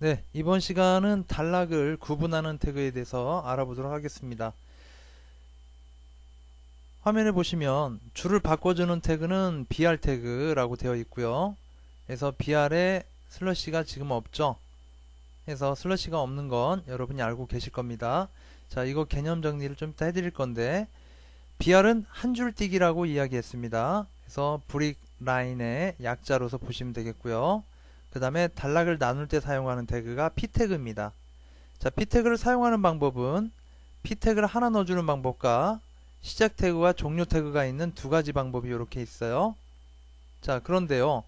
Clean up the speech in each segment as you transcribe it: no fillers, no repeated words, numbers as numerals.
네, 이번 시간은 단락을 구분하는 태그에 대해서 알아보도록 하겠습니다. 화면에 보시면 줄을 바꿔주는 태그는 br 태그라고 되어 있고요. 그래서 br에 슬러시가 지금 없죠. 그래서 슬러시가 없는 건 여러분이 알고 계실 겁니다. 자, 이거 개념 정리를 좀 이따 해드릴 건데 br은 한 줄 띄기라고 이야기했습니다. 그래서 브릭 라인의 약자로서 보시면 되겠고요. 그 다음에 단락을 나눌 때 사용하는 태그가 p 태그입니다. 자, p 태그를 사용하는 방법은 p 태그를 하나 넣어주는 방법과 시작 태그와 종료 태그가 있는 두 가지 방법이 이렇게 있어요. 자, 그런데요.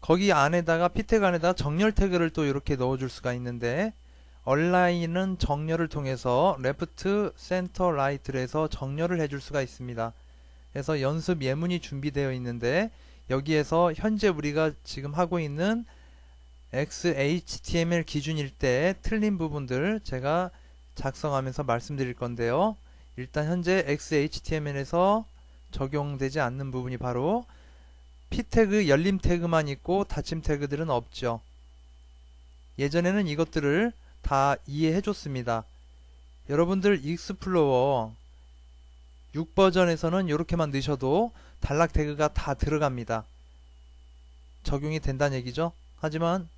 거기 안에다가 p 태그 안에다가 정렬 태그를 또 이렇게 넣어줄 수가 있는데 얼라인은 정렬을 통해서 레프트, 센터, 라이트를 해서 정렬을 해줄 수가 있습니다. 그래서 연습 예문이 준비되어 있는데 여기에서 현재 우리가 지금 하고 있는 XHTML 기준일 때 틀린 부분들 제가 작성하면서 말씀드릴 건데요. 일단 현재 XHTML에서 적용되지 않는 부분이 바로 p 태그 열림 태그만 있고 닫힘 태그들은 없죠. 예전에는 이것들을 다 이해해 줬습니다. 여러분들 익스플로어 6버전에서는 이렇게만 넣으셔도 단락 태그가 다 들어갑니다. 적용이 된다는 얘기죠. 하지만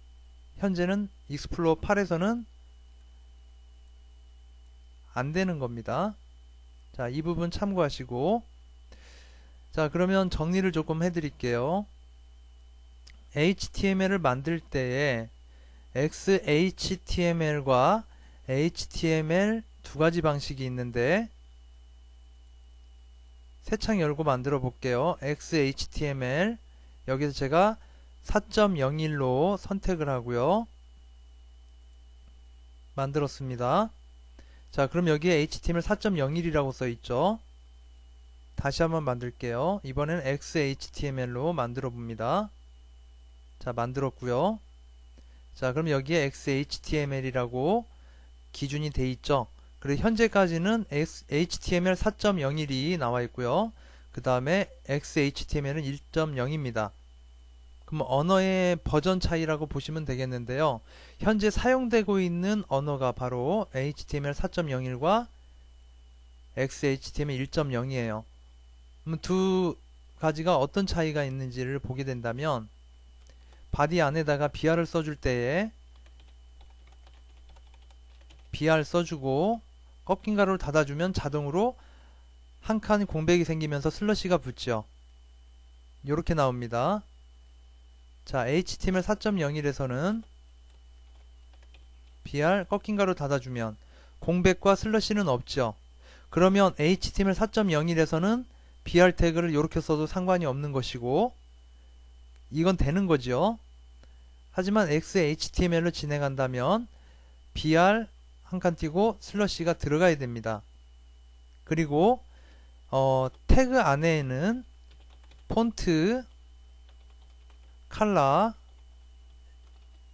현재는 익스플로어 8에서는 안 되는 겁니다. 자, 이 부분 참고하시고, 자, 그러면 정리를 조금 해드릴게요. HTML을 만들 때에 XHTML과 HTML 두 가지 방식이 있는데 새 창 열고 만들어 볼게요. XHTML 여기서 제가 4.01로 선택을 하고요. 만들었습니다. 자, 그럼 여기에 HTML 4.01이라고 써있죠. 다시 한번 만들게요. 이번엔 XHTML로 만들어 봅니다. 자, 만들었고요. 자, 그럼 여기에 XHTML이라고 기준이 돼 있죠. 그리고 현재까지는 HTML 4.01이 나와 있고요. 그 다음에 XHTML은 1.0입니다. 그럼 언어의 버전 차이라고 보시면 되겠는데요. 현재 사용되고 있는 언어가 바로 HTML 4.01과 XHTML 1.0이에요. 그럼 두 가지가 어떤 차이가 있는지를 보게 된다면 바디 안에다가 br을 써줄 때에 br 써주고 꺾인 가로를 닫아주면 자동으로 한 칸 공백이 생기면서 슬러시가 붙죠. 이렇게 나옵니다. 자, HTML 4.01에서는 br 꺾인 가로 닫아주면 공백과 슬러시는 없죠. 그러면 HTML 4.01에서는 br 태그를 이렇게 써도 상관이 없는 것이고 이건 되는 거죠. 하지만 XHTML로 진행한다면 br 한 칸 띄고 슬러시가 들어가야 됩니다. 그리고 태그 안에는 폰트, 컬러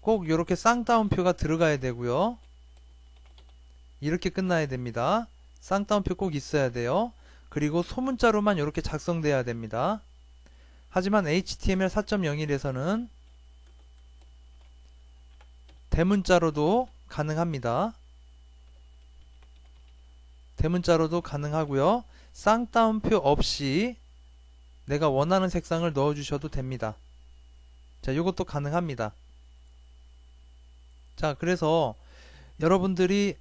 꼭 이렇게 쌍따옴표가 들어가야 되고요. 이렇게 끝나야 됩니다. 쌍따옴표 꼭 있어야 돼요. 그리고 소문자로만 이렇게 작성돼야 됩니다. 하지만 HTML 4.01에서는 대문자로도 가능합니다. 대문자로도 가능하고요. 쌍따옴표 없이 내가 원하는 색상을 넣어주셔도 됩니다. 자, 이것도 가능합니다. 자, 그래서 여러분들이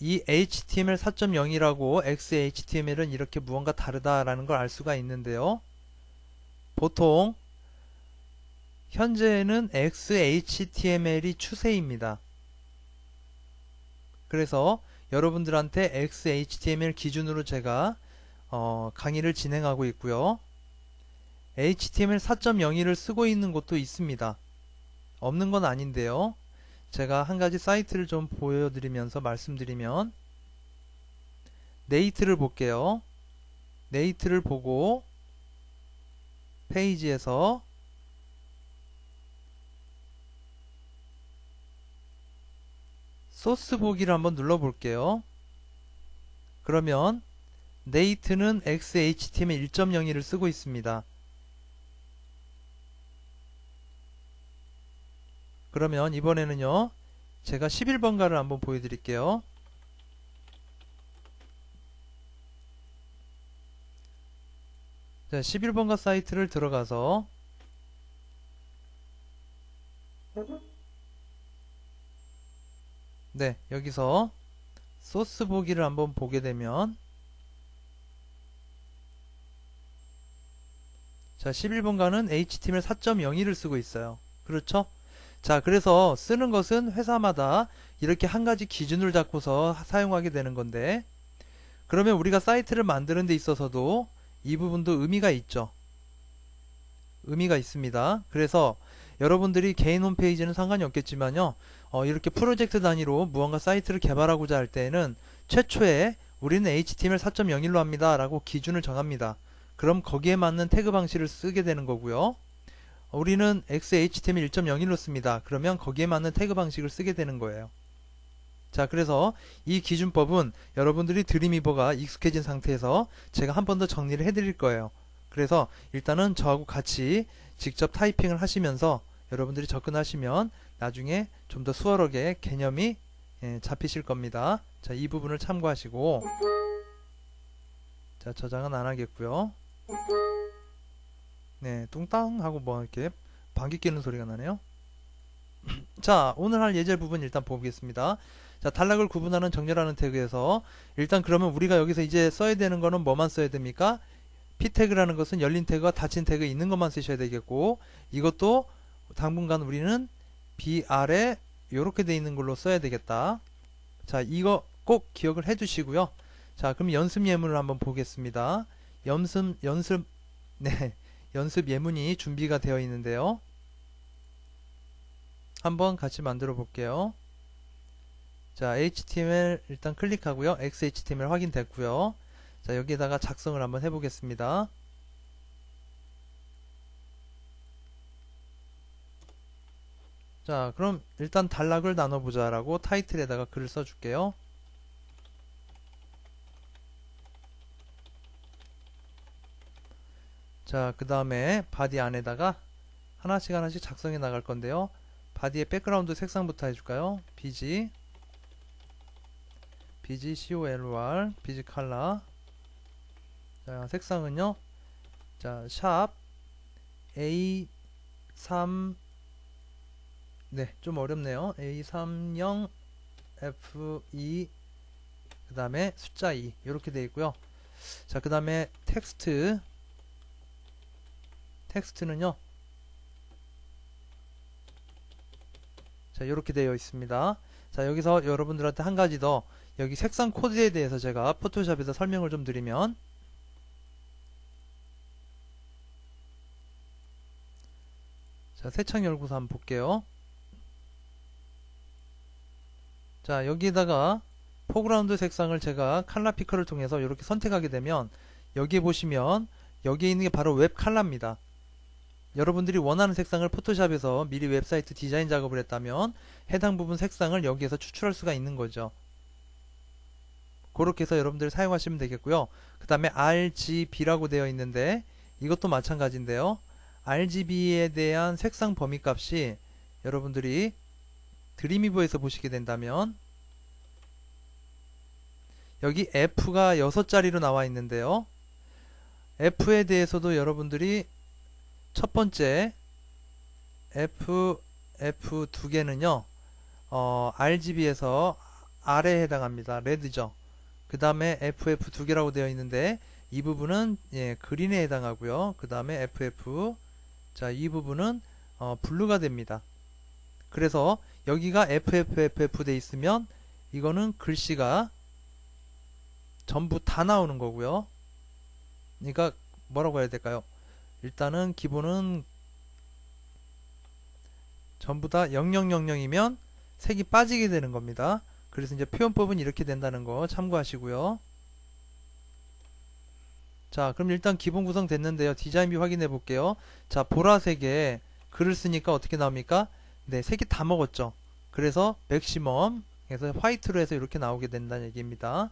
이 HTML 4.0이라고 XHTML은 이렇게 무언가 다르다라는 걸 알 수가 있는데요. 보통 현재는 XHTML이 추세입니다. 그래서 여러분들한테 XHTML 기준으로 제가 강의를 진행하고 있고요. HTML 4.01을 쓰고 있는 곳도 있습니다. 없는 건 아닌데요. 제가 한 가지 사이트를 좀 보여드리면서 말씀드리면 네이트를 볼게요. 네이트를 보고 페이지에서 소스 보기를 한번 눌러볼게요. 그러면 네이트는 XHTML 1.01을 쓰고 있습니다. 그러면 이번에는요 제가 11번가를 한번 보여드릴게요. 자, 11번가 사이트를 들어가서 네, 여기서 소스 보기를 한번 보게 되면 자, 11번가는 HTML 4.01을 쓰고 있어요. 그렇죠? 자, 그래서 쓰는 것은 회사마다 이렇게 한 가지 기준을 잡고서 사용하게 되는 건데, 그러면 우리가 사이트를 만드는 데 있어서도 이 부분도 의미가 있죠. 의미가 있습니다. 그래서 여러분들이 개인 홈페이지는 상관이 없겠지만요, 이렇게 프로젝트 단위로 무언가 사이트를 개발하고자 할 때에는 최초에 우리는 HTML 4.01로 합니다 라고 기준을 정합니다. 그럼 거기에 맞는 태그 방식을 쓰게 되는 거고요. 우리는 XHTML 1.01로 씁니다. 그러면 거기에 맞는 태그 방식을 쓰게 되는 거예요. 자, 그래서 이 기준법은 여러분들이 드림위버가 익숙해진 상태에서 제가 한 번 더 정리를 해드릴 거예요. 그래서 일단은 저하고 같이 직접 타이핑을 하시면서 여러분들이 접근하시면 나중에 좀 더 수월하게 개념이 잡히실 겁니다. 자, 이 부분을 참고하시고, 자, 저장은 안 하겠고요. 네, 뚱땅 하고 뭐 이렇게 방귀 뀌는 소리가 나네요. 자, 오늘 할 예제 부분 일단 보겠습니다. 자, 단락을 구분하는 정렬하는 태그에서 일단 그러면 우리가 여기서 이제 써야 되는 거는 뭐만 써야 됩니까? p 태그라는 것은 열린 태그와 닫힌 태그 있는 것만 쓰셔야 되겠고, 이것도 당분간 우리는 br에 이렇게 돼 있는 걸로 써야 되겠다. 자, 이거 꼭 기억을 해 두시고요. 자, 그럼 연습 예문을 한번 보겠습니다. 네, 연습 예문이 준비가 되어 있는데요. 한번 같이 만들어 볼게요. 자, HTML 일단 클릭하고요. XHTML 확인됐고요. 자, 여기에다가 작성을 한번 해보겠습니다. 자, 그럼 일단 단락을 나눠보자 라고 타이틀에다가 글을 써줄게요. 자, 그 다음에 바디 안에다가 하나씩 하나씩 작성해 나갈 건데요. 바디의 백그라운드 색상부터 해줄까요? BG COLOR BG 컬러. 자, 색상은요. 자, 샵 A3, 네, 좀 어렵네요. A30 F2 그 다음에 숫자 2 이렇게 되어 있고요. 자, 그 다음에 텍스트는요. 자, 이렇게 되어 있습니다. 자, 여기서 여러분들한테 한 가지 더, 여기 색상 코드에 대해서 제가 포토샵에서 설명을 좀 드리면, 자, 새 창 열고서 한번 볼게요. 자, 여기에다가 포그라운드 색상을 제가 칼라 피커를 통해서 이렇게 선택하게 되면, 여기에 보시면 여기에 있는 게 바로 웹 칼라입니다. 여러분들이 원하는 색상을 포토샵에서 미리 웹사이트 디자인 작업을 했다면 해당 부분 색상을 여기에서 추출할 수가 있는 거죠. 그렇게 해서 여러분들이 사용하시면 되겠고요. 그 다음에 RGB라고 되어 있는데 이것도 마찬가지인데요. RGB에 대한 색상 범위 값이 여러분들이 드림위버에서 보시게 된다면 여기 F가 6자리로 나와 있는데요. F에 대해서도 여러분들이 첫 번째 F 두 개는요, RGB에서 R에 해당합니다. 레드죠. 그 다음에 FF 두 개라고 되어 있는데 이 부분은 그린에 해당하고요. 그 다음에 FF, 자, 이 부분은 블루가 됩니다. 그래서 여기가 FFFF 돼 있으면 이거는 글씨가 전부 다 나오는 거고요. 그러니까 뭐라고 해야 될까요? 일단은 기본은 전부 다 0000이면 색이 빠지게 되는 겁니다. 그래서 이제 표현법은 이렇게 된다는 거 참고하시고요. 자, 그럼 일단 기본 구성 됐는데요. 디자인 뷰 확인해 볼게요. 자, 보라색에 글을 쓰니까 어떻게 나옵니까? 네, 색이 다 먹었죠. 그래서 맥시멈 해서 화이트로 해서 이렇게 나오게 된다는 얘기입니다.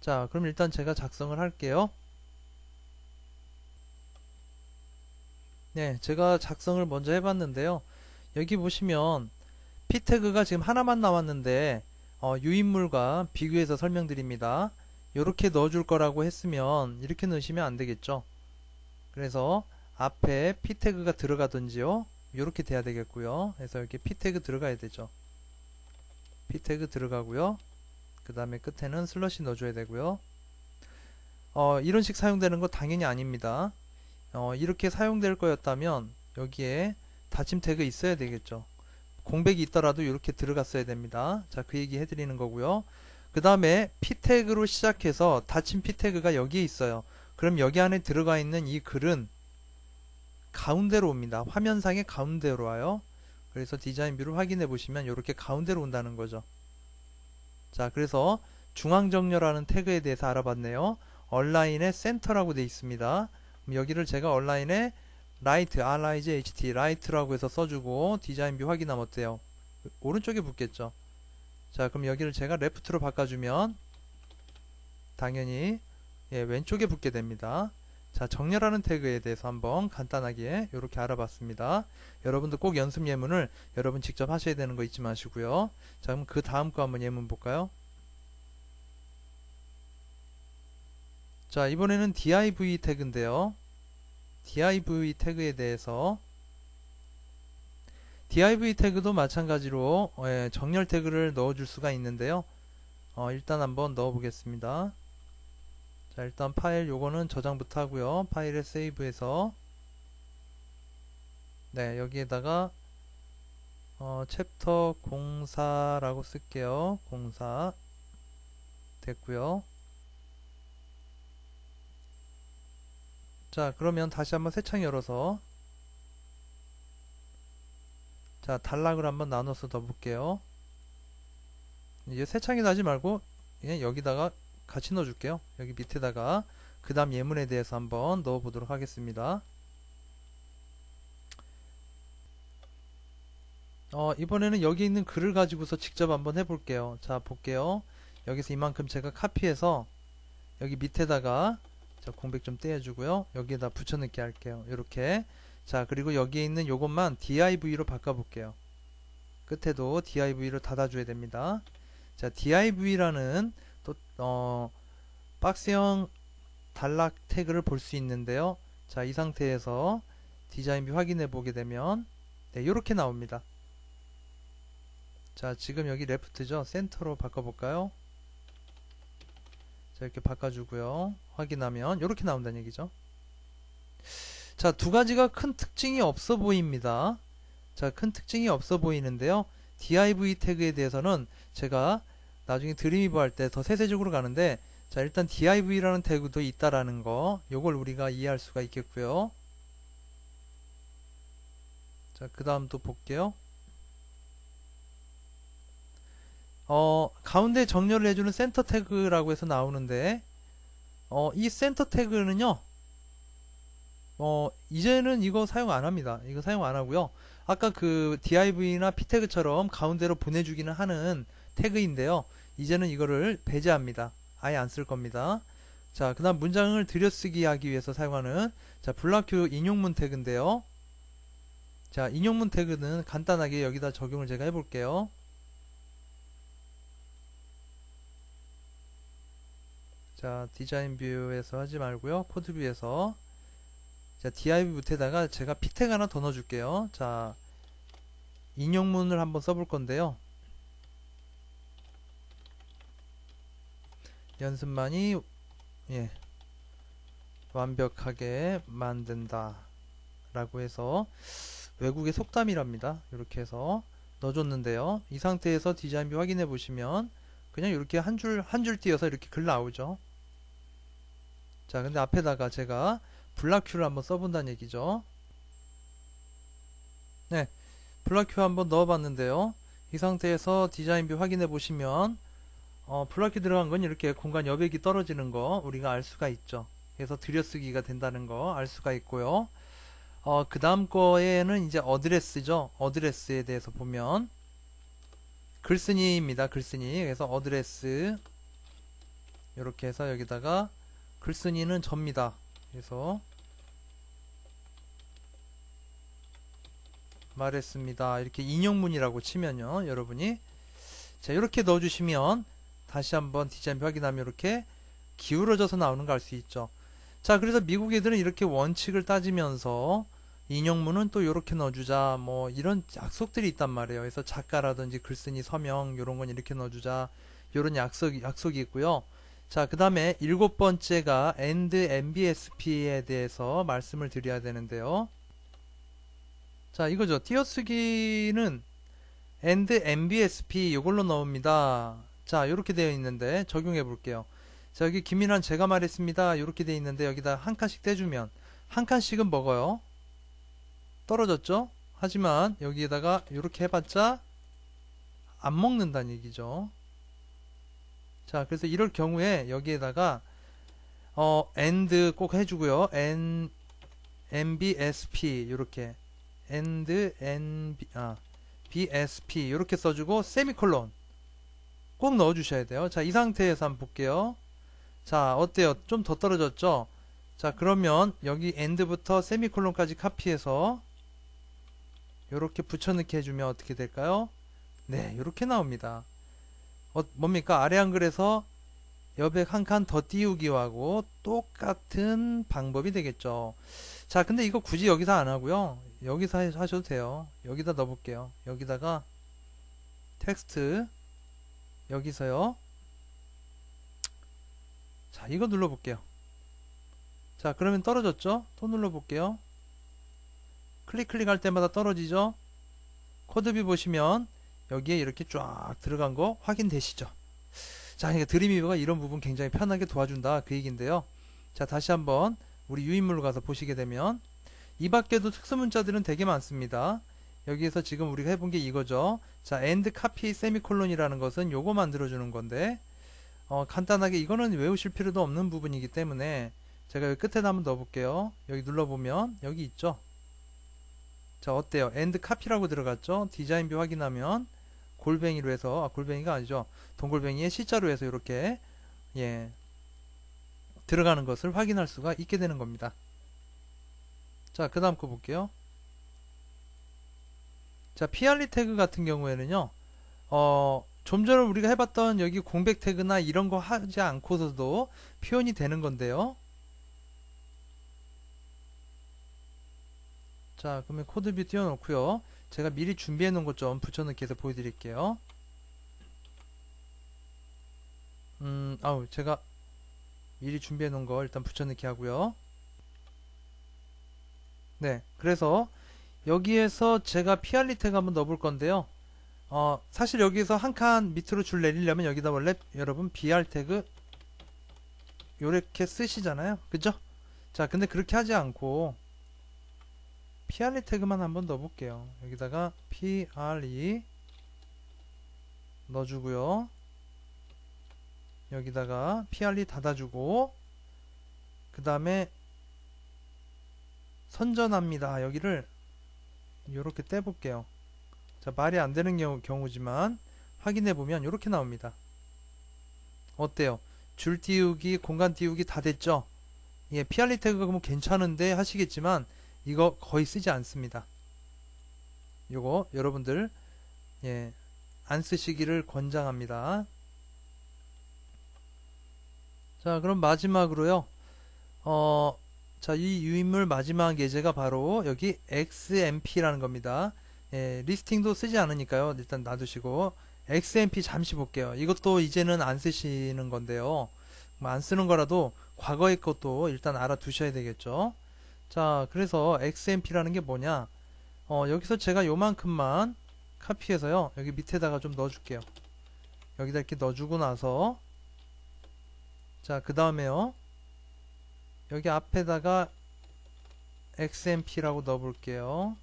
자, 그럼 일단 제가 작성을 할게요. 네, 제가 작성을 먼저 해봤는데요. 여기 보시면 p 태그가 지금 하나만 나왔는데 유인물과 비교해서 설명드립니다. 이렇게 넣어줄 거라고 했으면 이렇게 넣으시면 안 되겠죠. 그래서 앞에 p 태그가 들어가든지요. 이렇게 돼야 되겠고요. 그래서 이렇게 p 태그 들어가야 되죠. p 태그 들어가고요. 그 다음에 끝에는 슬러시 넣어줘야 되고요. 이런 식 사용되는 거 당연히 아닙니다. 이렇게 사용될 거였다면 여기에 닫힘 태그 있어야 되겠죠. 공백이 있더라도 이렇게 들어갔어야 됩니다. 자, 그 얘기 해드리는 거고요. 그 다음에 p 태그로 시작해서 닫힌 p 태그가 여기에 있어요. 그럼 여기 안에 들어가 있는 이 글은 가운데로 옵니다. 화면상의 가운데로 와요. 그래서 디자인 뷰를 확인해 보시면 이렇게 가운데로 온다는 거죠. 자, 그래서 중앙정렬하는 태그에 대해서 알아봤네요. 얼라인의 센터라고 되어 있습니다. 그럼 여기를 제가 얼라인에 라이트, R-I-G-H-T, 라이트라고 해서 써주고 디자인 뷰 확인하면 어때요? 오른쪽에 붙겠죠. 자, 그럼 여기를 제가 레프트로 바꿔주면 당연히 왼쪽에 붙게 됩니다. 자, 정렬하는 태그에 대해서 한번 간단하게 이렇게 알아봤습니다. 여러분도 꼭 연습 예문을 여러분 직접 하셔야 되는 거 잊지 마시고요. 자, 그럼 그 다음 거 한번 예문 볼까요? 자, 이번에는 div 태그인데요. div 태그에 대해서 div 태그도 마찬가지로 정렬 태그를 넣어줄 수가 있는데요. 일단 한번 넣어 보겠습니다. 자, 일단 파일 요거는 저장부터 하고요. 파일에 세이브해서 네, 여기에다가 챕터 04라고 쓸게요. 04 됐고요. 자, 그러면 다시 한번 새 창 열어서 자, 단락을 한번 나눠서 넣어볼게요. 이제 새 창에 나지 말고 여기다가 같이 넣어줄게요. 여기 밑에다가 그 다음 예문에 대해서 한번 넣어보도록 하겠습니다. 이번에는 여기 있는 글을 가지고서 직접 한번 해볼게요. 자, 볼게요. 여기서 이만큼 제가 카피해서 여기 밑에다가 자, 공백 좀 떼어주고요. 여기에다 붙여넣기 할게요. 이렇게. 자, 그리고 여기에 있는 요것만 div로 바꿔볼게요. 끝에도 div로 닫아줘야 됩니다. 자, div라는 또 박스형 단락 태그를 볼 수 있는데요. 자, 이 상태에서 디자인 뷰 확인해 보게 되면 네, 이렇게 나옵니다. 자, 지금 여기 레프트죠. 센터로 바꿔볼까요? 자, 이렇게 바꿔주고요. 확인하면 이렇게 나온다는 얘기죠. 자, 두 가지가 큰 특징이 없어 보입니다. 자, 큰 특징이 없어 보이는데요. div 태그에 대해서는 제가 나중에 드림이브 할 때 더 세세적으로 가는데 자, 일단 div라는 태그도 있다라는 거 요걸 우리가 이해할 수가 있겠고요. 자, 그 다음 또 볼게요. 가운데 정렬을 해주는 센터 태그라고 해서 나오는데 이 센터 태그는요 이제는 이거 사용 안 합니다. 이거 사용 안 하고요. 아까 그 div나 p 태그처럼 가운데로 보내주기는 하는 태그인데요. 이제는 이거를 배제합니다. 아예 안 쓸 겁니다. 자, 그 다음 문장을 들여쓰기 하기 위해서 사용하는 자, 블락큐 인용문 태그인데요. 자, 인용문 태그는 간단하게 여기다 적용을 제가 해볼게요. 자, 디자인 뷰에서 하지 말고요. 코드 뷰에서 자, div 밑에다가 제가 p 태그 하나 더 넣어줄게요. 자, 인용문을 한번 써볼 건데요. 연습만이 완벽하게 만든다 라고 해서 외국의 속담이랍니다. 이렇게 해서 넣어줬는데요. 이 상태에서 디자인 뷰 확인해 보시면 그냥 이렇게 한 줄 띄어서 이렇게 글 나오죠. 자, 근데 앞에다가 제가 블락큐를 한번 써본다는 얘기죠. 네, 블락큐 한번 넣어봤는데요. 이 상태에서 디자인 뷰 확인해 보시면 블락큐 들어간 건 이렇게 공간 여백이 떨어지는 거 우리가 알 수가 있죠. 그래서 들여쓰기가 된다는 거 알 수가 있고요. 그 다음 거에는 이제 어드레스죠. 어드레스에 대해서 보면 글쓴이입니다. 글쓴이. 그래서 어드레스 이렇게 해서 여기다가 글쓴이는 접니다. 그래서 말했습니다. 이렇게 인용문이라고 치면요, 여러분이 자 이렇게 넣어주시면 다시 한번 디자인표 확인하면 이렇게 기울어져서 나오는 거 알 수 있죠. 자 그래서 미국 애들은 이렇게 원칙을 따지면서 인용문은 또 이렇게 넣어주자 뭐 이런 약속들이 있단 말이에요. 그래서 작가라든지 글쓴이 서명 이런 건 이렇게 넣어주자 이런 약속이 있고요. 자 그 다음에 7번째가 and MBSP에 대해서 말씀을 드려야 되는데요. 자 이거죠. 띄어쓰기는 and MBSP 이걸로 넣습니다. 자 이렇게 되어 있는데 적용해 볼게요. 자 여기 김민환 제가 말했습니다. 이렇게 되어 있는데 여기다 한 칸씩 떼주면 한 칸씩은 먹어요. 떨어졌죠? 하지만 여기에다가 이렇게 해봤자 안 먹는다는 얘기죠. 자 그래서 이럴 경우에 여기에다가 and 꼭 해주고요. MBSP 이렇게 and BSP 이렇게 써주고 세미콜론 꼭 넣어주셔야 돼요. 자 이 상태에서 한번 볼게요. 자 어때요? 좀 더 떨어졌죠? 자 그러면 여기 end부터 세미콜론까지 카피해서 이렇게 붙여넣기 해주면 어떻게 될까요? 네 이렇게 나옵니다. 뭡니까? 아래 한글에서 여백 한 칸 더 띄우기하고 똑같은 방법이 되겠죠. 자 근데 이거 굳이 여기서 안 하고요. 여기서 하셔도 돼요. 여기다 넣어볼게요. 여기다가 텍스트 여기서요. 자 이거 눌러볼게요. 자 그러면 떨어졌죠? 또 눌러볼게요. 클릭할 때마다 떨어지죠? 코드뷰 보시면 여기에 이렇게 쫙 들어간 거 확인되시죠? 자 그러니까 드림위버가 이런 부분 굉장히 편하게 도와준다 그 얘기인데요. 자 다시 한번 우리 유인물로 가서 보시게 되면 이 밖에도 특수문자들은 되게 많습니다. 여기에서 지금 우리가 해본 게 이거죠. 자 end copy 세미콜론이라는 것은 요거 만들어주는 건데 간단하게 이거는 외우실 필요도 없는 부분이기 때문에 제가 여기 끝에다 한번 넣어볼게요. 여기 눌러보면 여기 있죠. 자 어때요? end copy라고 들어갔죠? 디자인뷰 확인하면 골뱅이로 해서 골뱅이가 아니죠. 동골뱅이에 C자로 해서 이렇게 들어가는 것을 확인할 수가 있게 되는 겁니다. 자 그 다음 거 볼게요. 자 PRE 태그 같은 경우에는요 좀 전에 우리가 해봤던 여기 공백 태그나 이런 거 하지 않고서도 표현이 되는 건데요. 자 그러면 코드뷰 띄워놓고요. 제가 미리 준비해 놓은 것 좀 붙여넣기 해서 보여드릴게요. 제가 미리 준비해 놓은 거 일단 붙여넣기 하고요. 네 그래서 여기에서 제가 PRE 태그 한번 넣어볼 건데요. 사실 여기서 한 칸 밑으로 줄 내리려면 여기다 원래 여러분 BR 태그 요렇게 쓰시잖아요. 그죠? 자 근데 그렇게 하지 않고 PRE 태그만 한번 넣어볼게요. 여기다가 PRE 넣어주고요. 여기다가 PRE 닫아주고 그 다음에 선전합니다. 여기를 이렇게 떼볼게요. 자 말이 안 되는 경우지만 확인해보면 이렇게 나옵니다. 어때요? 줄 띄우기, 공간 띄우기 다 됐죠? 예, PRE 태그가 뭐 괜찮은데 하시겠지만 이거 거의 쓰지 않습니다. 요거 여러분들 안 쓰시기를 권장합니다. 자 그럼 마지막으로요. 자 이 유인물 마지막 예제가 바로 여기 XMP라는 겁니다. 리스팅도 쓰지 않으니까요. 일단 놔두시고 XMP 잠시 볼게요. 이것도 이제는 안 쓰시는 건데요. 뭐 안 쓰는 거라도 과거의 것도 일단 알아두셔야 되겠죠. 자 그래서 XMP라는 게 뭐냐, 여기서 제가 요만큼만 카피해서요 여기 밑에다가 좀 넣어줄게요. 여기다 이렇게 넣어주고 나서 자 그 다음에요 여기 앞에다가 XMP라고 넣어볼게요.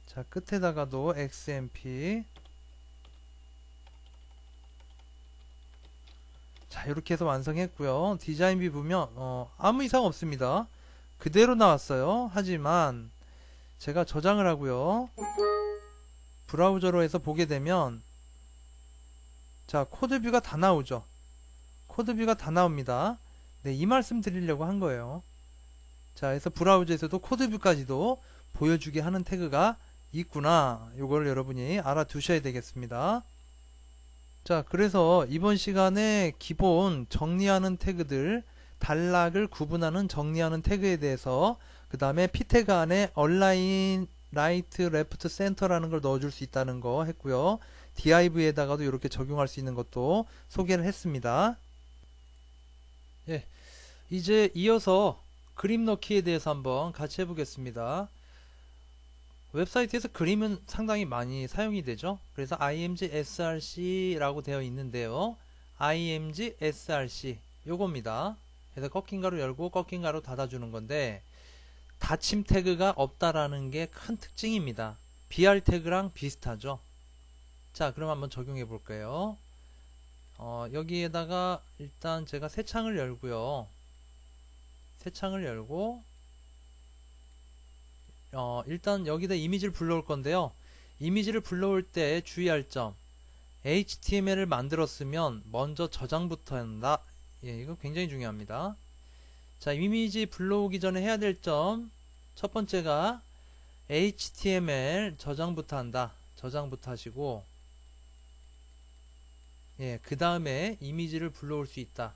자 끝에다가도 XMP. 자 이렇게 해서 완성했고요. 디자인뷰 보면 아무 이상 없습니다. 그대로 나왔어요. 하지만 제가 저장을 하고요. 브라우저로 해서 보게 되면 자 코드뷰가 다 나오죠. 코드뷰가 다 나옵니다. 네, 이 말씀 드리려고 한 거예요. 자 그래서 브라우저에서도 코드뷰까지도 보여주게 하는 태그가 있구나. 요걸 여러분이 알아두셔야 되겠습니다. 자, 그래서 이번 시간에 기본 정리하는 태그들, 단락을 구분하는 정리하는 태그에 대해서, 그 다음에 p 태그 안에 얼라인, 라이트, 레프트, 센터라는 걸 넣어줄 수 있다는 거 했고요. div에다가도 이렇게 적용할 수 있는 것도 소개를 했습니다. 예, 이제 이어서 그림 넣기에 대해서 한번 같이 해보겠습니다. 웹사이트에서 그림은 상당히 많이 사용이 되죠. 그래서 img src라고 되어 있는데요. img src 요겁니다. 그래서 꺾인 가로 열고 꺾인 가로 닫아주는 건데, 닫힘 태그가 없다라는 게 큰 특징입니다. br 태그랑 비슷하죠. 자, 그럼 한번 적용해 볼까요? 여기에다가 일단 제가 새 창을 열고요. 새 창을 열고 일단 여기다 이미지를 불러올 건데요. 이미지를 불러올 때 주의할 점, HTML을 만들었으면 먼저 저장부터 한다. 예, 이거 굉장히 중요합니다. 자, 이미지 불러오기 전에 해야 될 점, 첫 번째가 HTML 저장부터 한다. 저장부터 하시고, 예, 그 다음에 이미지를 불러올 수 있다.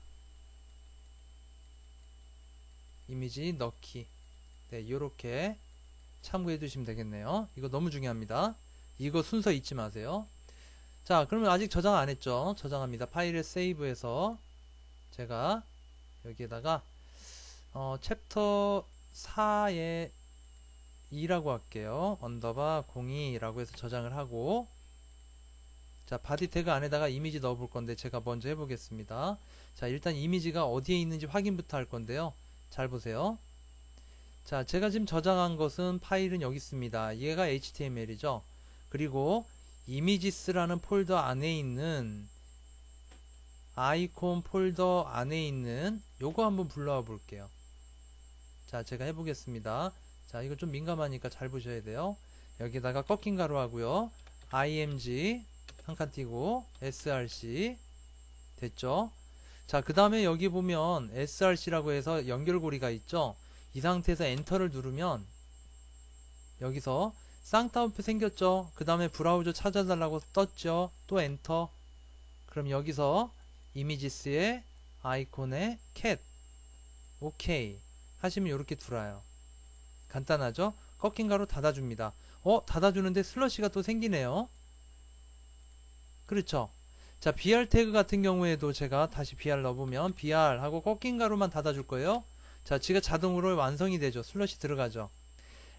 이미지 넣기. 네, 요렇게 참고해 두시면 되겠네요. 이거 너무 중요합니다. 이거 순서 잊지 마세요. 자, 그러면 아직 저장 안 했죠? 저장합니다. 파일을 세이브해서 제가 여기에다가 챕터 4에 2라고 할게요. 언더바 02라고 해서 저장을 하고, 자, 바디 태그 안에다가 이미지 넣어 볼 건데 제가 먼저 해보겠습니다. 자, 일단 이미지가 어디에 있는지 확인부터 할 건데요. 잘 보세요. 자, 제가 지금 저장한 것은 파일은 여기 있습니다. 얘가 HTML이죠. 그리고 이미지스라는 폴더 안에 있는 아이콘 폴더 안에 있는 요거 한번 불러와 볼게요. 자, 제가 해보겠습니다. 자, 이거 좀 민감하니까 잘 보셔야 돼요. 여기다가 꺾인 가로 하고요. img 한 칸 띄고 src 됐죠? 자, 그 다음에 여기 보면 src라고 해서 연결고리가 있죠? 이 상태에서 엔터를 누르면 여기서 쌍따옴표 생겼죠? 그 다음에 브라우저 찾아달라고 떴죠? 또 엔터. 그럼 여기서 이미지스의 아이콘에 캣 오케이 하시면 이렇게 들어와요. 간단하죠? 꺾인 가로 닫아줍니다. 닫아주는데 슬러시가 또 생기네요. 그렇죠? 자, br 태그 같은 경우에도 제가 다시 br 넣어보면 br 하고 꺾인 가로만 닫아줄 거예요. 자, 지가 자동으로 완성이 되죠. 슬러시 들어가죠.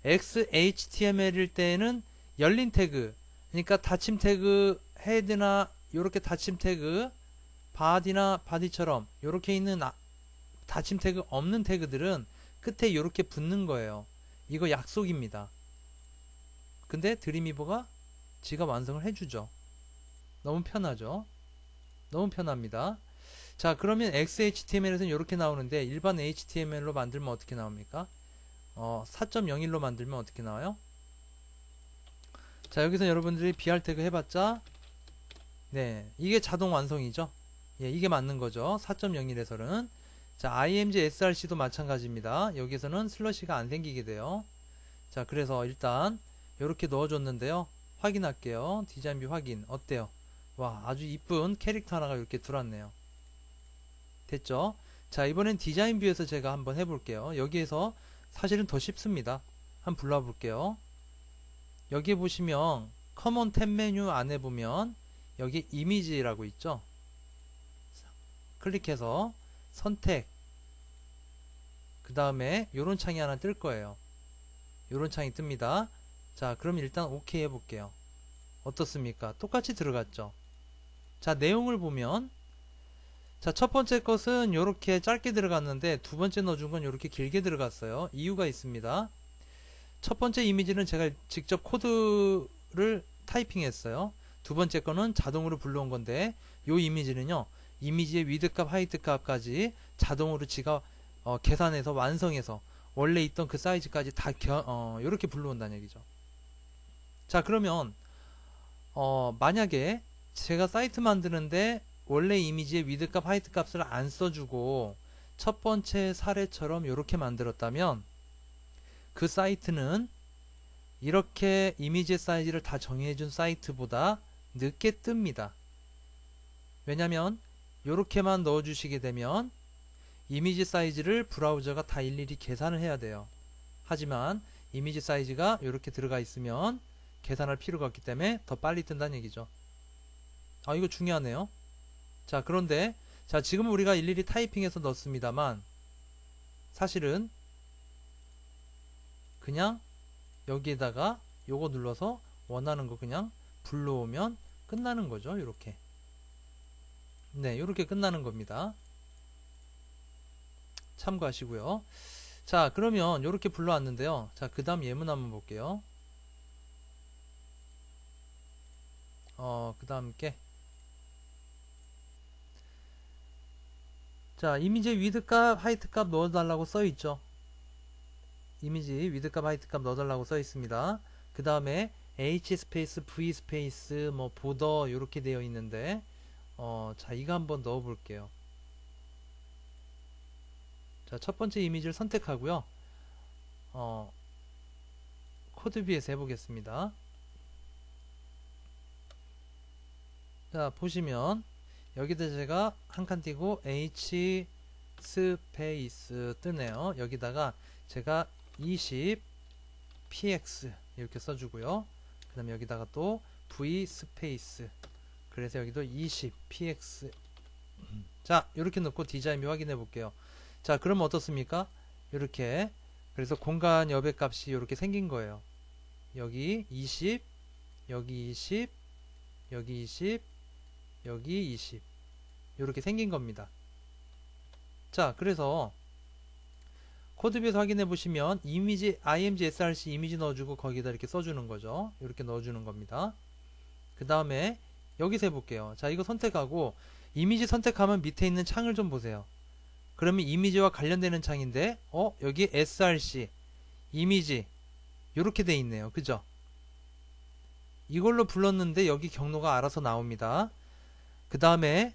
XHTML일 때는 열린 태그, 그러니까 닫힘 태그 헤드나 요렇게 닫힘 태그 바디나 바디처럼 요렇게 있는 닫힘 태그 없는 태그들은 끝에 요렇게 붙는 거예요. 이거 약속입니다. 근데 드림위버가 지가 완성을 해주죠. 너무 편하죠. 너무 편합니다. 자, 그러면 XHTML에서는 이렇게 나오는데 일반 HTML로 만들면 어떻게 나옵니까? 4.01로 만들면 어떻게 나와요? 자, 여기서 여러분들이 br 태그 해봤자 네, 이게 자동 완성이죠. 예, 이게 맞는 거죠. 4.01에서는. 자, img src도 마찬가지입니다. 여기서는 슬러시가 안 생기게 돼요. 자, 그래서 일단 이렇게 넣어줬는데요. 확인할게요. 디자인 뷰 확인. 어때요? 와, 아주 이쁜 캐릭터 하나가 이렇게 들어왔네요. 됐죠? 자, 이번엔 디자인 뷰에서 제가 한번 해볼게요. 여기에서 사실은 더 쉽습니다. 한번 불러와 볼게요. 여기 보시면 커먼 탭 메뉴 안에 보면 여기 이미지라고 있죠? 클릭해서 선택, 그 다음에 요런 창이 하나 뜰 거예요. 요런 창이 뜹니다. 자, 그럼 일단 오케이 해볼게요. 어떻습니까? 똑같이 들어갔죠? 자, 내용을 보면 자, 첫 번째 것은 요렇게 짧게 들어갔는데 두 번째 넣어준 건 요렇게 길게 들어갔어요. 이유가 있습니다. 첫 번째 이미지는 제가 직접 코드를 타이핑했어요. 두 번째 거는 자동으로 불러온 건데 요 이미지는요, 이미지의 위드 값, 하이트 값까지 자동으로 지가 계산해서 완성해서 원래 있던 그 사이즈까지 다 요렇게 불러온다는 얘기죠. 자, 그러면 만약에 제가 사이트 만드는데 원래 이미지의 위드 값, 하이트 값을 안 써주고 첫 번째 사례처럼 이렇게 만들었다면 그 사이트는 이렇게 이미지 사이즈를 다 정해준 사이트보다 늦게 뜹니다. 왜냐면 이렇게만 넣어주시게 되면 이미지 사이즈를 브라우저가 다 일일이 계산을 해야 돼요. 하지만 이미지 사이즈가 이렇게 들어가 있으면 계산할 필요가 없기 때문에 더 빨리 뜬다는 얘기죠. 아, 이거 중요하네요. 자, 그런데 자, 지금 우리가 일일이 타이핑해서 넣습니다만 사실은 그냥 여기에다가 요거 눌러서 원하는 거 그냥 불러오면 끝나는 거죠. 이렇게. 네, 이렇게 끝나는 겁니다. 참고하시고요. 자, 그러면 이렇게 불러왔는데요. 자, 그 다음 예문 한번 볼게요. 그 다음 게 자, 이미지 위드 값, 하이트 값 넣어달라고 써있죠. 이미지 위드 값, 하이트 값 넣어달라고 써있습니다. 그 다음에 H 스페이스, V 스페이스, 뭐 보더 이렇게 되어 있는데 자, 이거 한번 넣어 볼게요. 자, 첫 번째 이미지를 선택하고요. 코드뷰에서 해보겠습니다. 자, 보시면 여기다 제가 한 칸 띄고 H 스페이스 뜨네요. 여기다가 제가 20 px 이렇게 써주고요. 그 다음에 여기다가 또 v 스페이스, 그래서 여기도 20 px. 자, 이렇게 넣고 디자인 뷰 확인해 볼게요. 자, 그러면 어떻습니까? 이렇게, 그래서 공간 여백 값이 이렇게 생긴 거예요. 여기 20, 여기 20, 여기 20, 여기 20 이렇게 생긴 겁니다. 자, 그래서 코드뷰에서 확인해 보시면 이미지 img src 이미지 넣어주고 거기다 이렇게 써주는 거죠. 이렇게 넣어주는 겁니다. 그 다음에 여기서 해볼게요. 자, 이거 선택하고 이미지 선택하면 밑에 있는 창을 좀 보세요. 그러면 이미지와 관련되는 창인데 여기 src 이미지 이렇게 돼 있네요. 그죠? 이걸로 불렀는데 여기 경로가 알아서 나옵니다. 그 다음에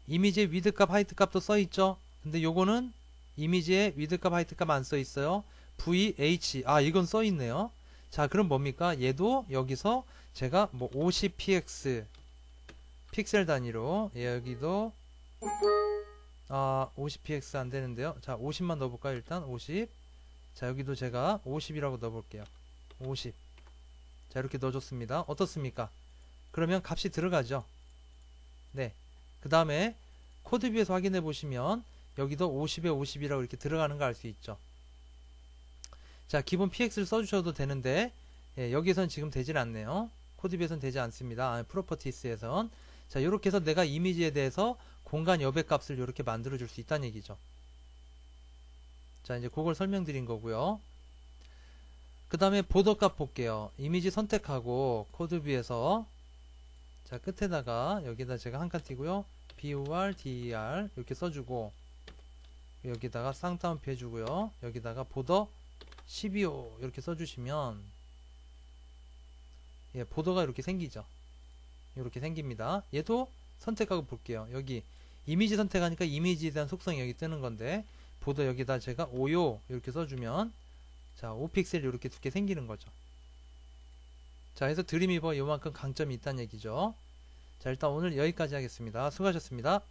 이미지에 위드 값, 하이트 값도 써있죠. 근데 요거는 이미지에 위드 값, 하이트 값 안 써있어요. VH, 이건 써있네요. 자, 그럼 뭡니까? 얘도 여기서 제가 뭐 50px 픽셀 단위로, 여기도 50px 안 되는데요. 자, 50만 넣어볼까요? 일단 50. 자, 여기도 제가 50이라고 넣어볼게요. 50. 자, 이렇게 넣어줬습니다. 어떻습니까? 그러면 값이 들어가죠. 네. 그 다음에 코드뷰에서 확인해 보시면 여기도 50에 50이라고 이렇게 들어가는 거 알 수 있죠. 자, 기본 px를 써주셔도 되는데 여기에선 지금 되질 않네요. 코드뷰에선 되지 않습니다. 프로퍼티스에선. 자, 이렇게 해서 내가 이미지에 대해서 공간 여백 값을 이렇게 만들어 줄 수 있다는 얘기죠. 자, 이제 그걸 설명드린 거고요. 그 다음에 보더 값 볼게요. 이미지 선택하고 코드뷰에서 자, 끝에다가 여기다 제가 한 칸 띄고요. BOR, DER 이렇게 써주고 여기다가 쌍따옴표 해주고요. 여기다가 보더 12호 이렇게 써주시면 보더가 이렇게 생기죠. 이렇게 생깁니다. 얘도 선택하고 볼게요. 여기 이미지 선택하니까 이미지에 대한 속성이 여기 뜨는 건데 보더 여기다 제가 5요 이렇게 써주면 자, 5픽셀 이렇게 두께 생기는 거죠. 자, 해서 드림위버 요만큼 강점이 있다는 얘기죠. 자, 일단 오늘 여기까지 하겠습니다. 수고하셨습니다.